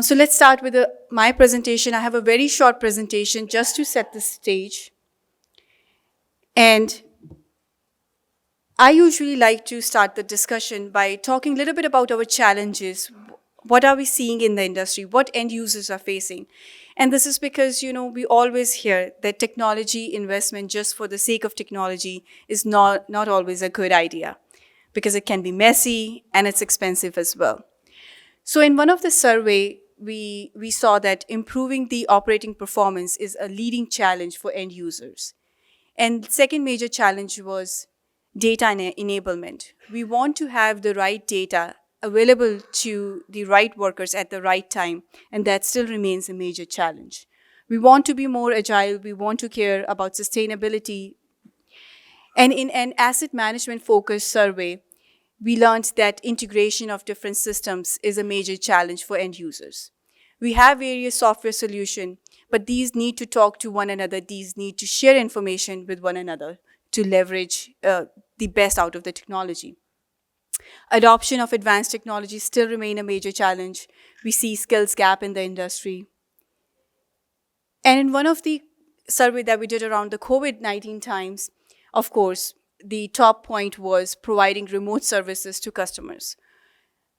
So let's start with my presentation. I have a very short presentation just to set the stage. And I usually like to start the discussion by talking a little bit about our challenges. What are we seeing in the industry? What end users are facing? And this is because, we always hear that technology investment just for the sake of technology is not always a good idea because it can be messy and it's expensive as well. So in one of the survey, we saw that improving the operating performance is a leading challenge for end users. And second major challenge was data enablement. We want to have the right data available to the right workers at the right time, and that still remains a major challenge. We want to be more agile, we want to care about sustainability. And in an asset management focused survey, we learned that integration of different systems is a major challenge for end users. We have various software solutions, but these need to talk to one another. These need to share information with one another to leverage the best out of the technology. Adoption of advanced technology still remain a major challenge. We see skills gap in the industry. And in one of the survey that we did around the COVID-19 times, of course, the top point was providing remote services to customers.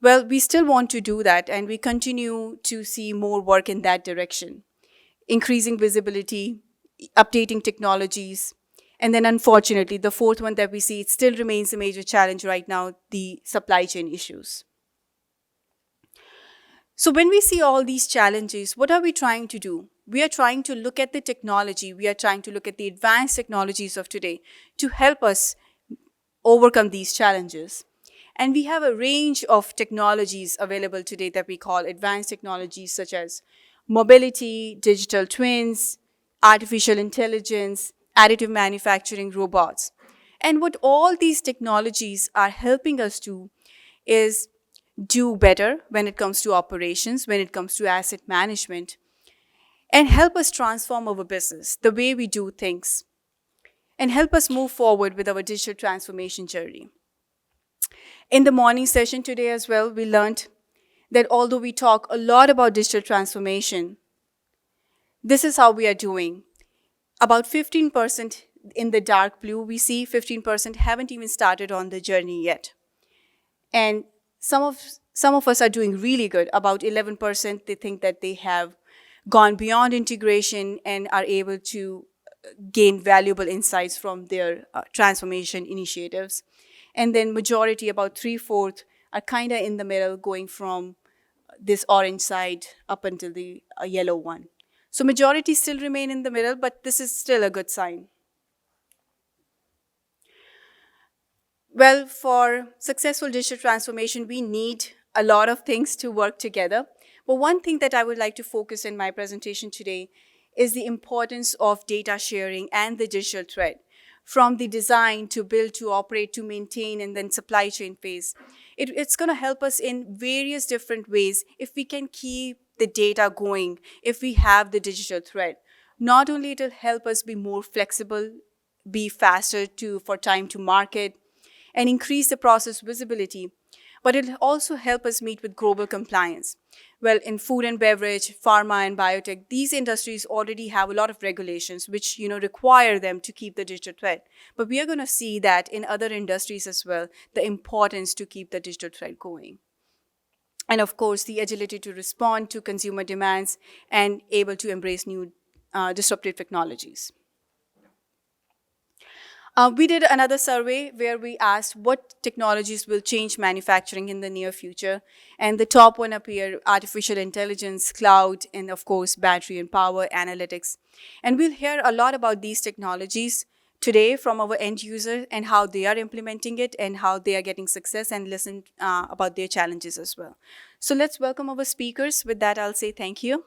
Well, we still want to do that, and we continue to see more work in that direction. Increasing visibility, updating technologies, and then unfortunately, the fourth one that we see, it still remains a major challenge right now, the supply chain issues. So when we see all these challenges, what are we trying to do? We are trying to look at the technology, we are trying to look at the advanced technologies of today to help us overcome these challenges. And we have a range of technologies available today that we call advanced technologies such as mobility, digital twins, artificial intelligence, additive manufacturing, robots. And what all these technologies are helping us do is do better when it comes to operations, when it comes to asset management, and help us transform our business, the way we do things, and help us move forward with our digital transformation journey. In the morning session today as well, we learned that although we talk a lot about digital transformation, this is how we are doing. About 15% in the dark blue, we see 15% haven't even started on the journey yet. And some of us are doing really good. About 11%, they think that they have gone beyond integration and are able to gain valuable insights from their transformation initiatives. And then majority, about 3/4, are kind of in the middle, going from this orange side up until the yellow one. So majority still remain in the middle, but this is still a good sign. Well, for successful digital transformation, we need a lot of things to work together. But one thing that I would like to focus in my presentation today is the importance of data sharing and the digital thread. From the design to build to operate to maintain and then supply chain phase. It's going to help us in various different ways if we can keep the data going, if we have the digital thread. Not only it'll help us be more flexible, be faster for time to market, and increase the process visibility, but it'll also help us meet with global compliance. Well, in food and beverage, pharma and biotech, these industries already have a lot of regulations which require them to keep the digital thread. But we are going to see that in other industries as well, the importance to keep the digital thread going. And of course, the agility to respond to consumer demands and able to embrace new disruptive technologies. We did another survey where we asked what technologies will change manufacturing in the near future. And the top one up here, artificial intelligence, cloud, and of course, battery and power analytics. And we'll hear a lot about these technologies today from our end users and how they are implementing it and how they are getting success, and listen about their challenges as well. So let's welcome our speakers. With that, I'll say thank you.